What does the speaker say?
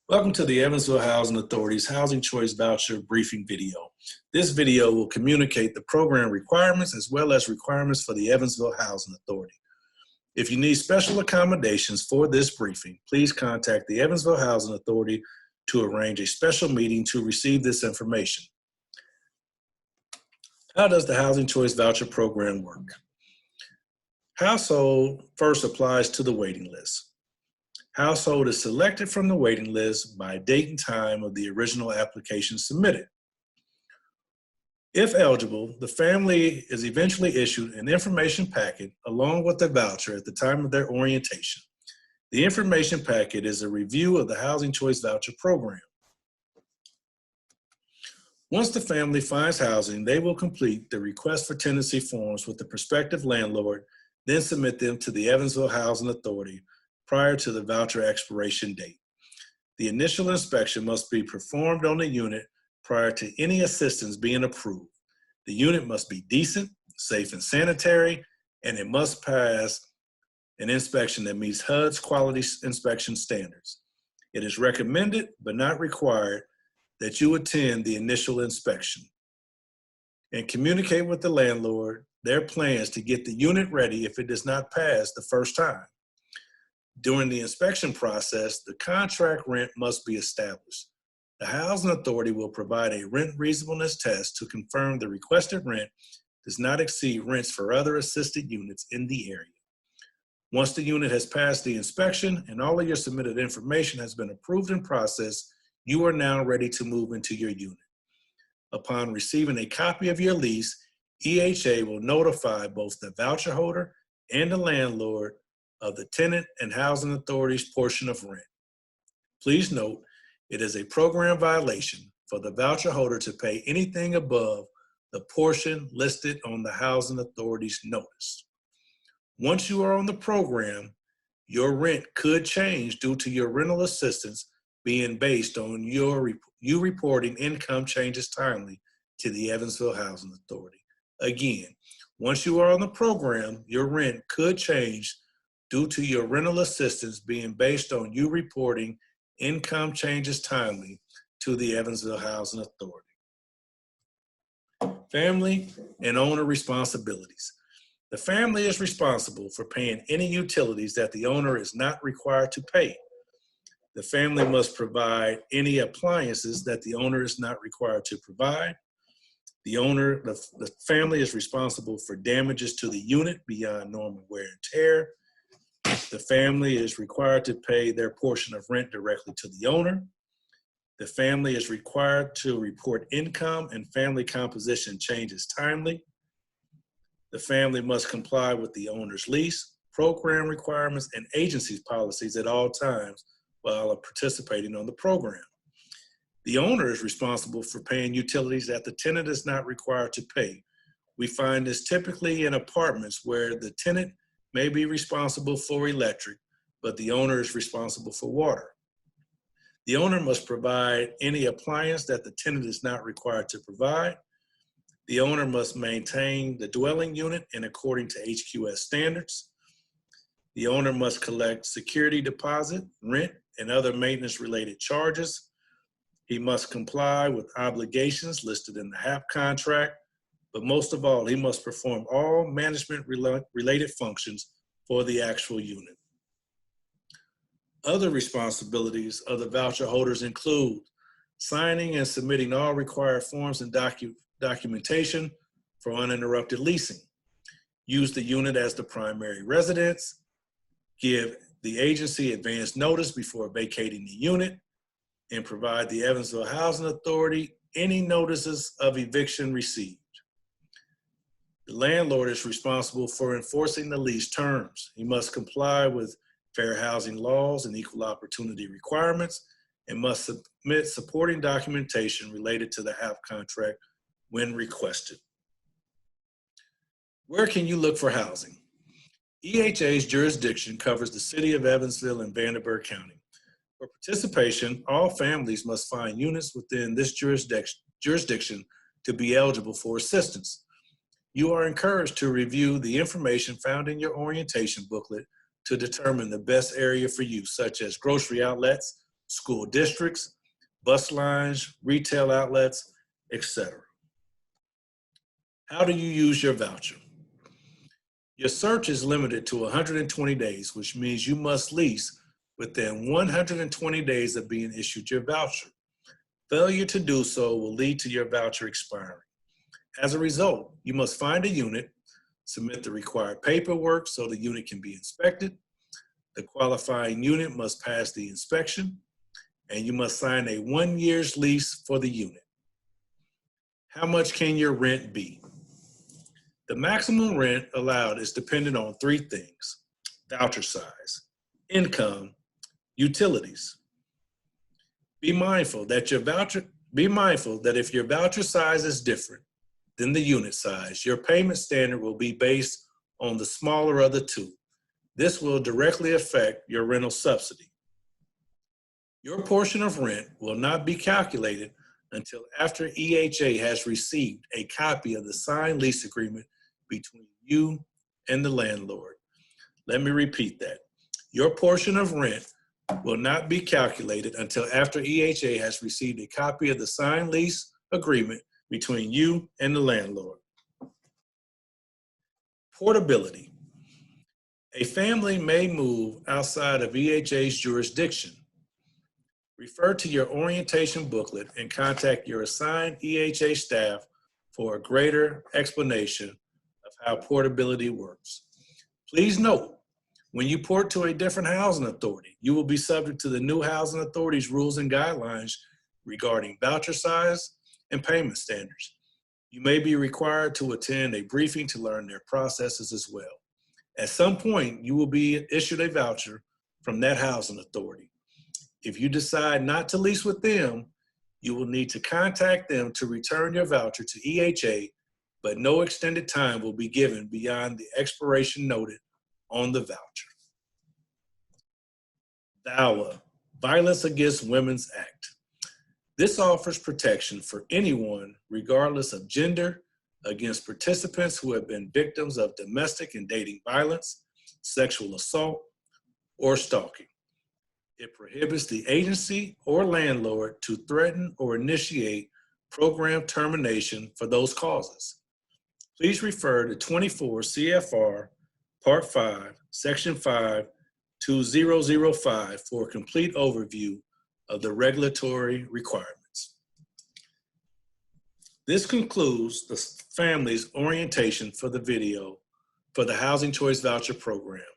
Welcome to the Evansville Housing Authority's Housing Choice Voucher briefing video. This video will communicate the program requirements as well as requirements for the Evansville Housing Authority. If you need special accommodations for this briefing, please contact the Evansville Housing Authority to arrange a special meeting to receive this information. How does the Housing Choice Voucher program work? Household first applies to the waiting list. Household is selected from the waiting list by date and time of the original application submitted. If eligible, the family is eventually issued an information packet along with the voucher at the time of their orientation. The information packet is a review of the Housing Choice Voucher program. Once the family finds housing, they will complete the request for tenancy forms with the prospective landlord, then submit them to the Evansville Housing Authority prior to the voucher expiration date. The initial inspection must be performed on the unit prior to any assistance being approved. The unit must be decent, safe, and sanitary, and it must pass an inspection that meets HUD's quality inspection standards. It is recommended, but not required, that you attend the initial inspection and communicate with the landlord their plans to get the unit ready if it does not pass the first time. During the inspection process, the contract rent must be established. The Housing Authority will provide a rent reasonableness test to confirm the requested rent does not exceed rents for other assisted units in the area. Once the unit has passed the inspection and all of your submitted information has been approved and processed, you are now ready to move into your unit. Upon receiving a copy of your lease, EHA will notify both the voucher holder and the landlord of the tenant and housing authority's portion of rent. Please note, it is a program violation for the voucher holder to pay anything above the portion listed on the housing authority's notice. Once you are on the program, your rent could change due to your rental assistance being based on you reporting income changes timely to the Evansville Housing Authority. Again, once you are on the program, your rent could change due to your rental assistance being based on you reporting income changes timely to the Evansville Housing Authority. Family and owner responsibilities. The family is responsible for paying any utilities that the owner is not required to pay. The family must provide any appliances that the owner is not required to provide. The family is responsible for damages to the unit beyond normal wear and tear. The family is required to pay their portion of rent directly to the owner. The family is required to report income and family composition changes timely. The family must comply with the owner's lease, program requirements, and agency policies at all times while participating on the program. The owner is responsible for paying utilities that the tenant is not required to pay. We find this typically in apartments where the tenant may be responsible for electric, but the owner is responsible for water. The owner must provide any appliance that the tenant is not required to provide. The owner must maintain the dwelling unit in according to HQS standards. The owner must collect security deposit, rent, and other maintenance-related charges. He must comply with obligations listed in the HAP contract. But most of all, he must perform all management-related functions for the actual unit. Other responsibilities of the voucher holders include signing and submitting all required forms and documentation for uninterrupted leasing, use the unit as the primary residence, give the agency advance notice before vacating the unit, and provide the Evansville Housing Authority any notices of eviction received. The landlord is responsible for enforcing the lease terms. He must comply with fair housing laws and equal opportunity requirements and must submit supporting documentation related to the HAP contract when requested. Where can you look for housing? EHA's jurisdiction covers the city of Evansville and Vanderburgh County. For participation, all families must find units within this jurisdiction to be eligible for assistance. You are encouraged to review the information found in your orientation booklet to determine the best area for you, such as grocery outlets, school districts, bus lines, retail outlets, etc. How do you use your voucher? Your search is limited to 120 days, which means you must lease within 120 days of being issued your voucher. Failure to do so will lead to your voucher expiring. As a result, you must find a unit, submit the required paperwork so the unit can be inspected. The qualifying unit must pass the inspection, and you must sign a 1 year's lease for the unit. How much can your rent be? The maximum rent allowed is dependent on 3 things: voucher size, income, utilities. Be mindful that if your voucher size is different than the unit size, your payment standard will be based on the smaller of the 2. This will directly affect your rental subsidy. Your portion of rent will not be calculated until after EHA has received a copy of the signed lease agreement between you and the landlord. Let me repeat that. Your portion of rent will not be calculated until after EHA has received a copy of the signed lease agreement between you and the landlord. Portability. A family may move outside of EHA's jurisdiction. Refer to your orientation booklet and contact your assigned EHA staff for a greater explanation of how portability works. Please note, when you port to a different housing authority, you will be subject to the new housing authority's rules and guidelines regarding voucher size and payment standards. You may be required to attend a briefing to learn their processes as well. At some point, you will be issued a voucher from that housing authority. If you decide not to lease with them, you will need to contact them to return your voucher to EHA, but no extended time will be given beyond the expiration noted on the voucher. VAWA, Violence Against Women's Act. This offers protection for anyone, regardless of gender, against participants who have been victims of domestic and dating violence, sexual assault, or stalking. It prohibits the agency or landlord to threaten or initiate program termination for those causes. Please refer to 24 CFR Part 5, Section 52005 for a complete overview of the regulatory requirements. This concludes the family's orientation for the video for the Housing Choice Voucher Program.